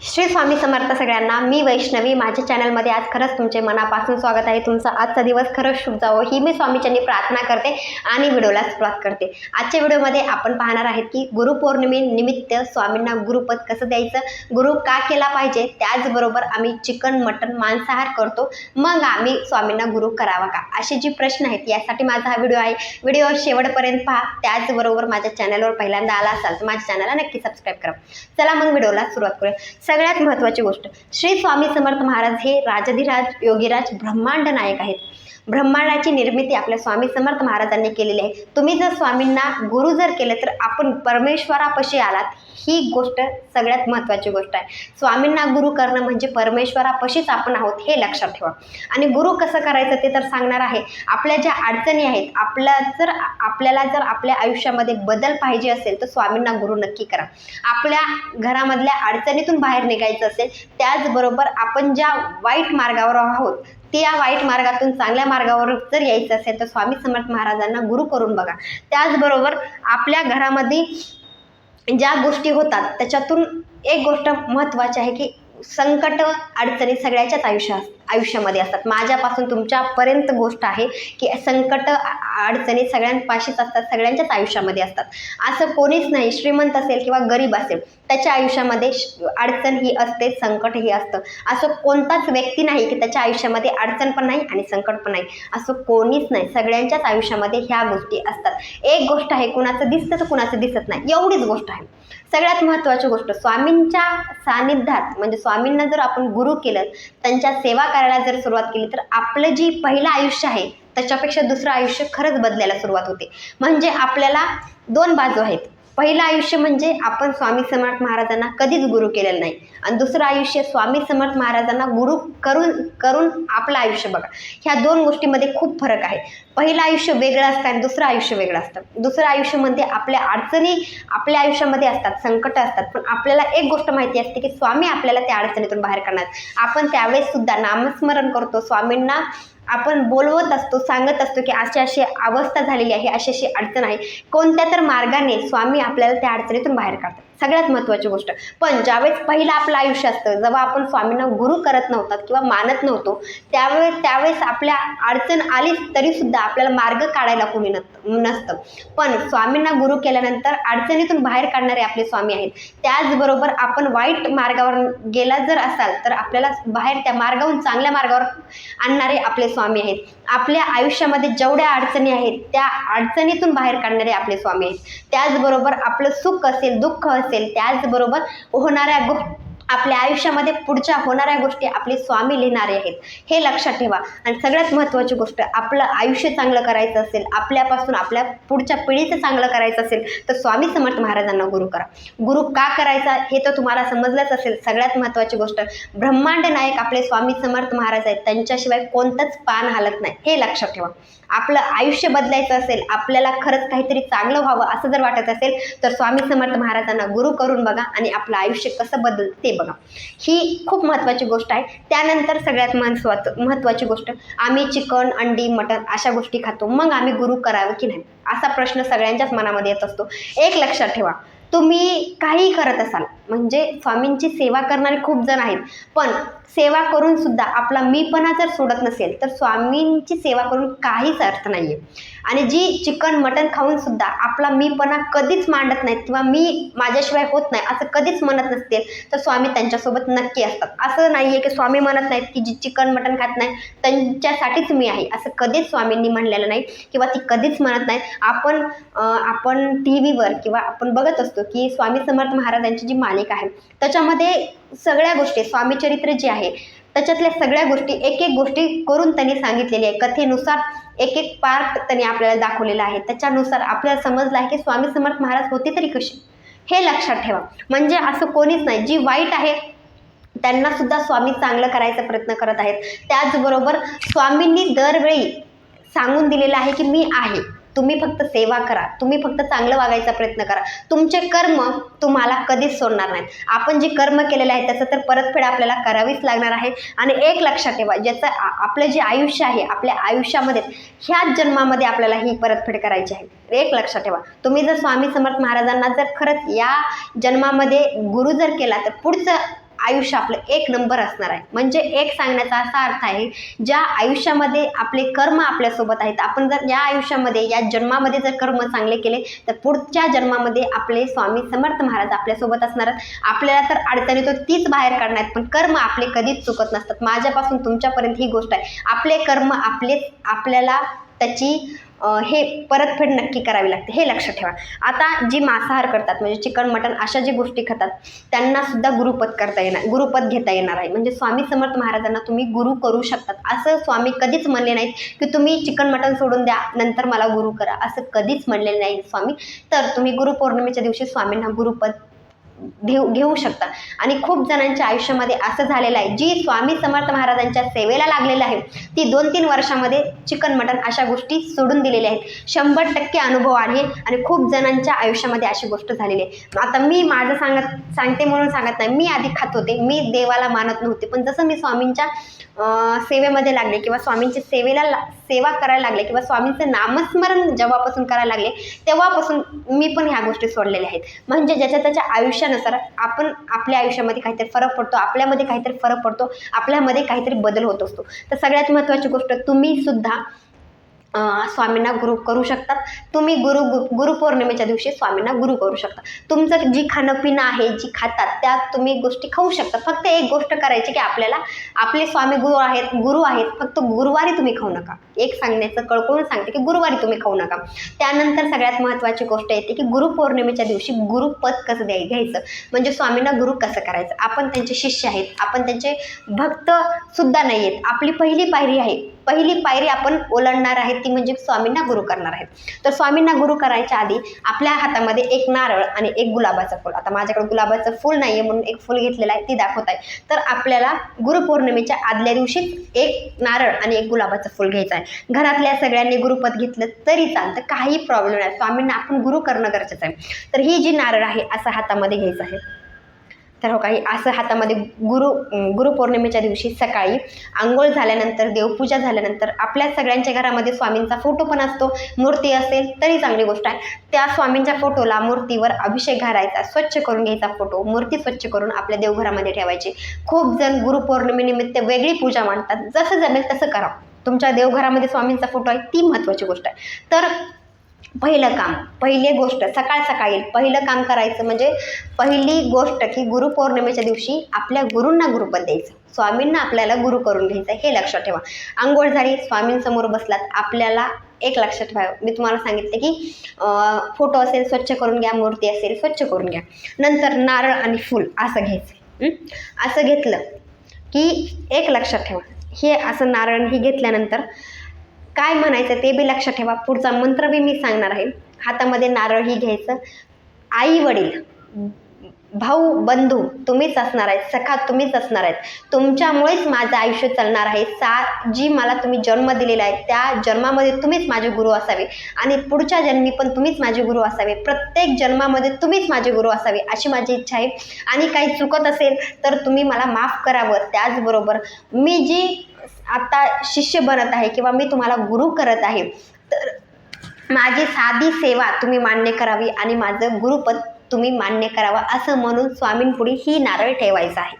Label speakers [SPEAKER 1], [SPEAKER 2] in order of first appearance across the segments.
[SPEAKER 1] श्री स्वामी समर्थ सगळ्यांना। मी वैष्णवी, माझ्या चॅनलमध्ये आज खरंच तुमचे मनापासून स्वागत आहे। तुमचा आजचा दिवस खरंच शुभ जावो ही मी स्वामीचरणी प्रार्थना करते आणि व्हिडिओला सुरुवात करते। आजच्या व्हिडिओमध्ये आपण पाहणार आहेत की गुरुपौर्णिमेनिमित्त स्वामींना गुरुपद कसं द्यायचं, गुरु का केला पाहिजे, त्याचबरोबर आम्ही चिकन मटन मांसाहार करतो, मग आम्ही स्वामींना गुरु करावा का, असे जे प्रश्न आहेत यासाठी माझा हा व्हिडिओ आहे। व्हिडिओ शेवटपर्यंत पहा। त्याचबरोबर माझ्या चॅनलवर पहिल्यांदा आला असाल तर माझ्या चॅनलला नक्की सबस्क्राईब करा। चला मग व्हिडिओला सुरुवात करूया। सगळ्यात महत्त्वाची गोष्ट, श्री स्वामी समर्थ महाराज हे राजाधिराज योगीराज ब्रह्मांड नायक आहेत। ब्रह्मांडाची निर्मिती आपल्या स्वामी समर्थ महाराजांनी केलेली आहे। तुम्ही जर स्वामींना गुरु जर केले तर आपण परमेश्वरापाशी आलात, ही गोष्ट सगळ्यात महत्त्वाची गोष्ट आहे। स्वामींना गुरु करणं म्हणजे परमेश्वरापाशीच आपण आहोत हे लक्षात ठेवा। आणि गुरु कसं करायचं ते तर सांगणार आहे। आपल्या ज्या अडचणी आहेत, आपल्याला जर आपल्या आयुष्यामध्ये बदल पाहिजे असेल तर स्वामींना गुरु नक्की करा। आपल्या घरामधल्या अडचणीतून बाहेर निघायचं असेल, त्याचबरोबर आपण ज्या वाईट मार्गावर आहोत त्या वाईट मार्गातून चांगल्या मार्गावर जर यायचं असेल तर स्वामी समर्थ महाराजांना गुरु करून बघा। त्याचबरोबर आपल्या घरामध्ये ज्या गोष्टी होतात त्याच्यातून एक गोष्ट महत्त्वाची आहे की संकट अडचणी सगळ्याच्याच आयुष्यामध्ये असतात। माझ्यापासून तुमच्यापर्यंत गोष्ट आहे की संकट अडचणी सगळ्यांपाशीच असतात, सगळ्यांच्याच आयुष्यामध्ये असतात। असं कोणीच नाही, श्रीमंत असेल किंवा गरीब असेल त्याच्या आयुष्यामध्ये अडचण ही असते, संकट ही असतं। असं कोणताच व्यक्ती नाही की त्याच्या आयुष्यामध्ये अडचण पण नाही आणि संकट पण नाही, असं कोणीच नाही। सगळ्यांच्याच आयुष्यामध्ये ह्या गोष्टी असतात। एक गोष्ट आहे, कुणाचं दिसतं तर कुणाचं दिसत नाही, एवढीच गोष्ट आहे। सगळ्यात महत्त्वाची गोष्ट, स्वामींच्या सानिध्यात म्हणजे स्वामींना जर आपण गुरु केलं, त्यांच्या सेवा करायला जर सुरुवात केली तर आपलं जी पहिलं आयुष्य आहे त्याच्यापेक्षा दुसरं आयुष्य खरंच बदलायला सुरुवात होते। म्हणजे आपल्याला दोन बाजू आहेत। पहिलं आयुष्य म्हणजे आपण स्वामी समर्थ महाराजांना कधीच गुरु केलेलं नाही, आणि दुसरं आयुष्य स्वामी समर्थ महाराजांना गुरु करून आपलं आयुष्य बघा। ह्या दोन गोष्टीमध्ये खूप फरक आहे। पहिलं आयुष्य वेगळं असतं आणि दुसरं आयुष्य वेगळं असतं। दुसरं आयुष्यामध्ये आपल्या अडचणी आपल्या आयुष्यामध्ये असतात, संकट असतात, पण आपल्याला एक गोष्ट माहिती असते की स्वामी आपल्याला त्या अडचणीतून बाहेर काढणार। आपण त्यावेळेस सुद्धा नामस्मरण करतो, स्वामींना आपण बोलवत असतो, सांगत असतो की अशी अशी अवस्था झालेली आहे, अशी अशी अडचण आहे, कोणत्या तर मार्गाने स्वामी आपल्याला त्या अडचणीतून बाहेर काढतात। सगळ्यात महत्त्वाची गोष्ट, पण ज्यावेळेस पहिलं आपलं आयुष्य असतं, जेव्हा आपण स्वामींना गुरु करत नव्हतात किंवा मानत नव्हतो, त्यावेळेस आपल्या अडचण आलीच तरी सुद्धा आपल्याला मार्ग काढायला कोणी नसतं। पण स्वामींना गुरु केल्यानंतर अडचणीतून बाहेर काढणारे आपले स्वामी आहेत। त्याचबरोबर आपण वाईट मार्गावर गेला जर असाल तर आपल्याला बाहेर त्या मार्गावरून चांगल्या मार्गावर आणणारे आपले स्वामी आहेत। आपल्या आयुष्यामध्ये जेवढ्या अडचणी आहेत त्या अडचणीतून बाहेर काढणारे आपले स्वामी आहेत। त्याचबरोबर आपलं सुख असेल, दुःख असेल, त्याचबरोबर होणाऱ्या आपल्या आयुष्यामध्ये पुढच्या होणाऱ्या गोष्टी आपले स्वामी लिहिणारे आहेत, हे लक्षात ठेवा। आणि सगळ्यात महत्त्वाची गोष्ट, आपलं आयुष्य चांगलं करायचं असेल, आपल्यापासून आपल्या पुढच्या पिढीचं चांगलं करायचं असेल तर स्वामी समर्थ महाराजांना गुरु करा। गुरु का करायचा हे तर तुम्हाला समजलंच असेल। सगळ्यात महत्त्वाची गोष्ट, ब्रह्मांड नायक आपले स्वामी समर्थ महाराज आहेत, त्यांच्याशिवाय कोणतंच पान हालत नाही, हे लक्षात ठेवा। आपलं आयुष्य बदलायचं असेल, आपल्याला खरंच काहीतरी चांगलं व्हावं असं जर वाटत असेल तर स्वामी समर्थ महाराजांना गुरु करून बघा आणि आपलं आयुष्य कसं बदलतं ते बघा। ही खूप महत्त्वाची गोष्ट आहे। त्यानंतर सगळ्यात महत्त्वाची गोष्ट, आम्ही चिकन, अंडी, मटण अशा गोष्टी खातो, मग आम्ही गुरु करावं की नाही असा प्रश्न सगळ्यांच्याच मनामध्ये येत असतो। एक लक्षात ठेवा, तुम्ही काही करत असाल, म्हणजे स्वामींची सेवा करणारे खूप जण आहेत, पण सेवा करून सुद्धा आपला मीपणा जर सोडत नसेल तर स्वामींची सेवा करून काहीच अर्थ नाहीये। आणि जी चिकन मटण खाऊन सुद्धा आपला मीपणा कधीच मांडत नाहीत किंवा मी माझ्याशिवाय होत नाही असं कधीच म्हणत नसतील तर स्वामी त्यांच्यासोबत नक्की असतात। असं नाहीये की स्वामी म्हणत नाहीत की जी चिकन मटण खात नाही त्यांच्यासाठीच मी आहे, असं कधीच स्वामींनी म्हणलेलं नाही किंवा ती कधीच म्हणत नाहीत। आपण टीव्हीवर किंवा आपण बघत असतो की स्वामी समर्थ महाराजांची जी मालिका आहे त्याच्यामध्ये सगळ्या गोष्टी, स्वामी चरित्र जे आहे त्याच्यातल्या सगळ्या गोष्टी एक एक गोष्टी करून त्यांनी सांगितलेली आहे। कथेनुसार एक एक पार्ट त्यांनी आपल्याला दाखवलेला आहे, त्याच्यानुसार आपल्याला समजलं आहे की स्वामी समर्थ महाराज होते तरी कशी, हे लक्षात ठेवा। म्हणजे असं कोणीच नाही, जी वाईट आहे त्यांना सुद्धा स्वामी चांगलं करायचा प्रयत्न करत आहेत। त्याचबरोबर स्वामींनी दरवेळी सांगून दिलेलं आहे की मी आहे, तुम्ही फक्त सेवा करा, तुम्ही फक्त चांगलं वागायचा प्रयत्न करा. तुमचे कर्म तुम्हाला कधीच सोडणार नाहीत. आपण जे कर्म केलेले आहे त्याचं तर परतफेड आपल्याला करावीच लागणार आहे. आणि एक लक्षात ठेवा, ज्याचं आपलं जे आयुष्य आहे, आपल्या आयुष्यामध्ये ह्याच जन्मामध्ये आपल्याला ही परतफेड करायची आहे. एक लक्षात ठेवा, तुम्ही जर स्वामी समर्थ महाराजांना जर खरंच या जन्मामध्ये गुरु जर केला तर पुढचं आयुष्य आपलं एक नंबर असणार आहे. म्हणजे एक सांगण्याचा असा अर्थ आहे, ज्या आयुष्यामध्ये आपले कर्म आपल्यासोबत आहेत, आपण जर या आयुष्यामध्ये या जन्मामध्ये जर कर्म चांगले केले तर पुढच्या जन्मामध्ये आपले स्वामी समर्थ महाराज आपल्यासोबत असणार. आपल्याला तर अडचणीतून तीच बाहेर काढणार, पण कर्म आपले कधीच चुकत नसतात. माझ्यापासून तुमच्यापर्यंत ही गोष्ट आहे, आपले कर्म आपल्याला त्याची हे परतफेड नक्की करावी लागते, हे लक्षात ठेवा. आता जी मांसाहार करतात म्हणजे चिकन मटन अशा जी गोष्टी खातात त्यांना सुद्धा गुरुपद गुरुपद घेता येणार आहे. म्हणजे स्वामी समर्थ महाराजांना तुम्ही गुरु करू शकतात. असं स्वामी कधीच म्हणले नाहीत की तुम्ही चिकन मटन सोडून द्या नंतर मला गुरु करा, असं कधीच म्हणलेले नाही स्वामी. तर तुम्ही गुरुपौर्णिमेच्या दिवशी स्वामींना गुरुपद घेऊ शकता. आणि खूप जणांच्या आयुष्यामध्ये असं झालेलं आहे, जी स्वामी समर्थ महाराजांच्या सेवेला लागलेलं आहे ती 2-3 वर्षामध्ये चिकन मटन अशा गोष्टी सोडून दिलेल्या आहेत. 100% अनुभव आहे आणि खूप जणांच्या आयुष्यामध्ये अशी गोष्ट झालेली आहे. आता मी माझं सांगते म्हणून सांगत नाही, मी आधी खात होते, मी देवाला मानत नव्हते, पण जसं मी स्वामींच्या सेवेमध्ये लागले किंवा स्वामींची सेवा करायला लागले किंवा स्वामींचं नामस्मरण जेव्हापासून करायला लागले तेव्हापासून मी पण ह्या गोष्टी सोडलेल्या आहेत. म्हणजे ज्याच्या त्याच्या आयुष्यानुसार आपण आपल्या आयुष्यामध्ये काहीतरी फरक पडतो, आपल्यामध्ये काहीतरी फरक पडतो, आपल्यामध्ये काहीतरी बदल होत असतो. तर सगळ्यात महत्त्वाची गोष्ट, तुम्ही सुद्धा स्वामींना गुरु करू शकतात. तुम्ही गुरुपौर्णिमेच्या दिवशी स्वामींना गुरु करू शकता. तुमचं जी खाणं पिणं आहे, जी खातात त्या तुम्ही गोष्टी खाऊ शकता. फक्त एक गोष्ट करायची की आपल्याला आपले स्वामी गुरु आहेत, फक्त गुरुवारी तुम्ही खाऊ नका. एक सांगण्याचं कळकळून सांगते की गुरुवारी तुम्ही खाऊ नका. त्यानंतर सगळ्यात महत्त्वाची गोष्ट येते की गुरुपौर्णिमेच्या दिवशी गुरुपद कसं घ्यायचं, म्हणजे स्वामींना गुरु कसं करायचं. आपण त्यांचे शिष्य आहेत, आपण त्यांचे भक्त सुद्धा नाही आहेत. आपली पहिली पायरी आहे, पहिली पायरी आपण ओलांडणार आहे ती म्हणजे स्वामींना गुरु करणार आहेत. तर स्वामींना गुरु करायच्या आधी आपल्या हातामध्ये एक नारळ आणि एक गुलाबाचं फूल, आता माझ्याकडे गुलाबाचं फूल नाहीये म्हणून एक फूल घेतलेलं आहे, ती दाखवत आहे. तर आपल्याला गुरुपौर्णिमेच्या आदल्या दिवशीच एक नारळ आणि एक गुलाबाचं फूल घ्यायचं आहे. घरातल्या सगळ्यांनी गुरुपद घेतलं तरी चालतं, काही प्रॉब्लेम नाही. स्वामींना आपण गुरु करणं गरजेचं आहे. तर ही जी नारळ आहे असं हातामध्ये घ्यायचं आहे. तर हो काही असं हातामध्ये गुरुपौर्णिमेच्या दिवशी सकाळी आंघोळ झाल्यानंतर, देवपूजा झाल्यानंतर आपल्या सगळ्यांच्या घरामध्ये स्वामींचा फोटो पण असतो, मूर्ती असेल तरी चांगली गोष्ट आहे. त्या स्वामींच्या फोटोला, मूर्तीवर अभिषेक घालायचा, स्वच्छ करून घ्यायचा फोटो, मूर्ती स्वच्छ करून आपल्या देवघरामध्ये ठेवायची. खूप जण गुरुपौर्णिमेनिमित्त वेगळी पूजा मांडतात, जसं जमेल तसं करा. तुमच्या देवघरामध्ये स्वामींचा फोटो आहे ती महत्त्वाची गोष्ट आहे. तर पहिली गोष्ट सकाळ सकाळी पहिलं काम करायचं म्हणजे पहिली गोष्ट की गुरुपौर्णिमेच्या दिवशी आपल्या गुरूंना गुरुपद द्यायचं, स्वामींना आपल्याला गुरु करून घ्यायचं, हे लक्षात ठेवा. आंघोळ झाली, स्वामींसमोर बसलात, आपल्याला एक लक्षात ठेवा, मी तुम्हाला सांगितलं की फोटो असेल स्वच्छ करून घ्या, मूर्ती असेल स्वच्छ करून घ्या. नंतर नारळ आणि फूल असं घ्यायचं. असं घेतलं की एक लक्षात ठेवा, हे असं नारळ ही घेतल्यानंतर काय म्हणायचं ते बी लक्षात ठेवा. पुढचा मंत्र बी मी सांगणार आहे. हातामध्ये नारळ ही घ्यायचं. आई वडील, भाऊ बंधू तुम्हीच असणार आहेत, सखा तुम्हीच असणार आहेत, तुमच्यामुळेच माझं आयुष्य चालणार आहे. जी मला तुम्ही जन्म दिलेला आहे त्या जन्मामध्ये तुम्हीच माझे गुरु असावे आणि पुढच्या जन्मी पण तुम्हीच माझे गुरु असावे, प्रत्येक जन्मामध्ये तुम्हीच माझे गुरु असावे अशी माझी इच्छा आहे. आणि काही चुकत असेल तर तुम्ही मला माफ करावं. त्याचबरोबर मी जी आता शिष्य बनत आहे किंवा मी तुम्हाला गुरु करत आहे तर माझी साधी सेवा तुम्ही मान्य करावी आणि माझं गुरुपद तुम्ही मान्य करावा असं म्हणून स्वामींपुढे ही नारळ ठेवायचं आहे.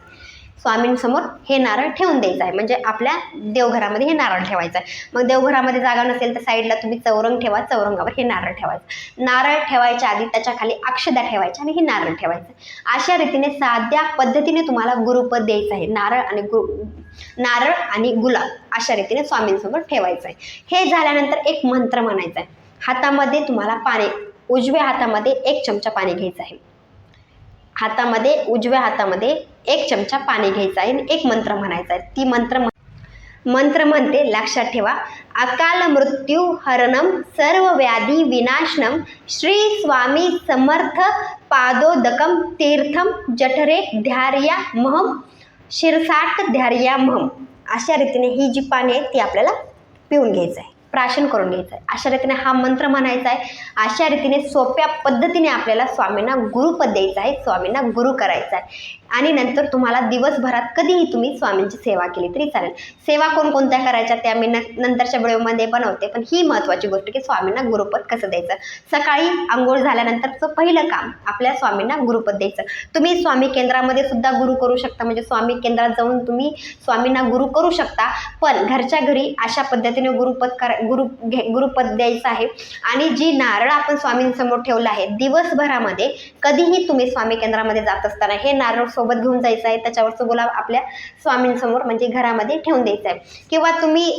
[SPEAKER 1] स्वामींसमोर हे नारळ ठेवून द्यायचं आहे. म्हणजे आपल्या देवघरामध्ये हे नारळ ठेवायचं आहे. मग देवघरामध्ये जागा नसेल तर साईडला तुम्ही चौरंग ठेवा, चौरंगावर हे नारळ ठेवायचं. नारळ ठेवायच्या आधी त्याच्या खाली अक्षदा ठेवायच्या आणि हे नारळ ठेवायचं. अशा रीतीने साध्या पद्धतीने तुम्हाला गुरुपद द्यायचं आहे. नारळ आणि गुलाब अशा रीतीने स्वामींसमोर ठेवायचं आहे. हे झाल्यानंतर एक मंत्र म्हणायचा आहे. हातामध्ये तुम्हाला पाणी, उजव्या हातामध्ये 1 चमचा पाणी घ्यायचं आहे. उजव्या हातामध्ये 1 चमचा पाणी घ्यायचं आहे आणि एक मंत्र म्हणायचा आहे. ती मंत्र म्हणते, लक्षात ठेवा. अकाल मृत्यू हरणम सर्व व्याधी विनाशनम श्री स्वामी समर्थ पादोदकम तीर्थम जठरे ध्यार्या महम शिरसाट ध्यार्या महम. अशा रीतीने ही जी पाणी आहे ती आपल्याला पिऊन घ्यायचं आहे. प्राशन करून घ्यायचं आहे. अशा रीतीने हा मंत्र म्हणायचा आहे. अशा रीतीने सोप्या पद्धतीने आपल्याला स्वामींना गुरुपद द्यायचं आहे, स्वामींना गुरु करायचा आहे. आणि नंतर तुम्हाला दिवसभरात कधीही तुम्ही स्वामींची सेवा केली तरी चालेल. सेवा कोणकोणत्या करायच्या त्या मी नंतरच्या व्हिडिओमध्ये बनवते, पण ही महत्त्वाची गोष्ट की स्वामींना गुरुपद कसं द्यायचं. सकाळी आंघोळ झाल्यानंतरचं पहिलं काम आपल्या स्वामींना गुरुपद द्यायचं. तुम्ही स्वामी केंद्रामध्ये सुद्धा गुरु करू शकता, म्हणजे स्वामी केंद्रात जाऊन तुम्ही स्वामींना गुरु करू शकता. पण घरच्या घरी अशा पद्धतीने गुरुपद द्यायचं आहे. आणि जी नारळ आपण स्वामींसमोर ठेवलं आहे, दिवसभरामध्ये कधीही तुम्ही स्वामी केंद्रामध्ये जात असताना हे नारळ सोबत घेऊन जायचं आहे. त्याच्यावरचं गुलाब आपल्या स्वामींसमोर म्हणजे घरामध्ये ठेवून द्यायचं आहे. किंवा तुम्ही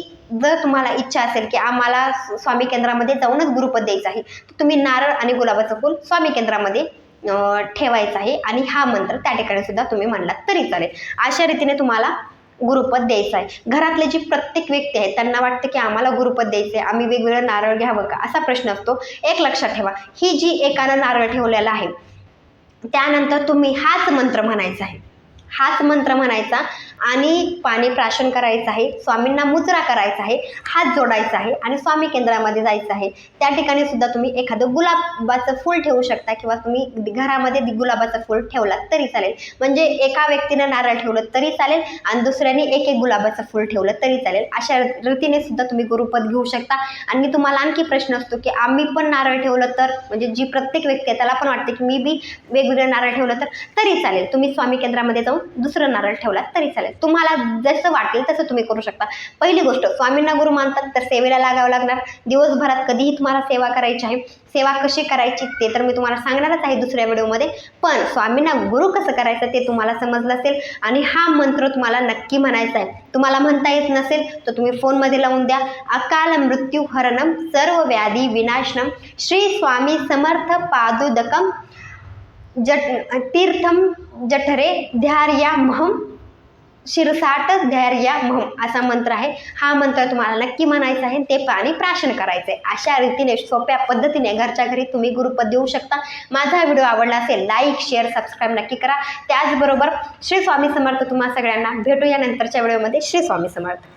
[SPEAKER 1] जर तुम्हाला इच्छा असेल की आम्हाला स्वामी केंद्रामध्ये जाऊनच गुरुपद द्यायचं आहे, तर तुम्ही नारळ आणि गुलाबाचं फूल स्वामी केंद्रामध्ये ठेवायचं आहे आणि हा मंत्र त्या ठिकाणी सुद्धा तुम्ही म्हणलात तरी चालेल. अशा रीतीने तुम्हाला गुरुपद द्यायचं आहे. घरातले जी प्रत्येक व्यक्ती आहे त्यांना वाटतं की आम्हाला गुरुपद द्यायचं आहे, आम्ही वेगवेगळं नारळ घ्यावं का, असा प्रश्न असतो. एक लक्षात ठेवा, ही जी एकानं नारळ ठेवलेला आहे त्यानंतर तुम्ही हाच मंत्र म्हणायचा आहे. हाच मंत्र म्हणायचा आणि पाणी प्राशन करायचं आहे, स्वामींना मुजरा करायचा आहे, हात जोडायचा आहे आणि स्वामी केंद्रामध्ये जायचं आहे. त्या ठिकाणी सुद्धा तुम्ही एखादं गुलाबाचं फूल ठेवू शकता किंवा तुम्ही घरामध्ये गुलाबाचं फूल ठेवलात तरी चालेल. म्हणजे एका व्यक्तीनं नारळ ठेवलं तरी चालेल आणि दुसऱ्याने एक एक गुलाबाचं फूल ठेवलं तरी चालेल. अशा रीतीने सुद्धा तुम्ही गुरुपद घेऊ शकता. आणि तुम्हाला आणखी प्रश्न असतो की आम्ही पण नारळ ठेवलं तर, म्हणजे जी प्रत्येक व्यक्ती आहे त्याला पण वाटते की मी बी वेगवेगळं नारळ ठेवलं तर तरी चालेल. तुम्ही स्वामी केंद्रामध्ये जाऊन दुसरं नारळ ठेवलात तरी चालेल. तुम्हाला जसं वाटेल तसं तुम्ही करू शकता. पहिली गोष्ट, स्वामींना गुरु मानतात तर सेवेला लागावं लागणार. दिवसभरात कधीही तुम्हाला सेवा करायची आहे. सेवा कशी करायची ते तर मी तुम्हाला सांगणारच आहे दुसऱ्या व्हिडिओमध्ये, पण स्वामींना गुरु कसं करायचं ते तुम्हाला समजलं असेल. आणि हा मंत्र तुम्हाला नक्की म्हणायचा आहे. तुम्हाला म्हणता येत नसेल तर तुम्ही फोनमध्ये लावून द्या. अकाल मृत्यू हरणम सर्व व्याधी विनाशनम श्री स्वामी समर्थ पादुदकम तीर्थम जठरे ध्यार्यामहम शिरसाट धैर्यामहम असा मंत्र आहे. हा मंत्र तुम्हाला नक्की म्हणायचा आहे. ते पाणी प्राशन करायचं आहे. अशा रीतीने सोप्या पद्धतीने घरच्या घरी तुम्ही गुरुपद देऊ शकता. माझा व्हिडिओ आवडला असेल लाईक शेअर सबस्क्राईब नक्की करा. त्याचबरोबर श्री स्वामी समर्थ तुम्हा सगळ्यांना. भेटूया नंतरच्या व्हिडिओमध्ये. श्री स्वामी समर्थ.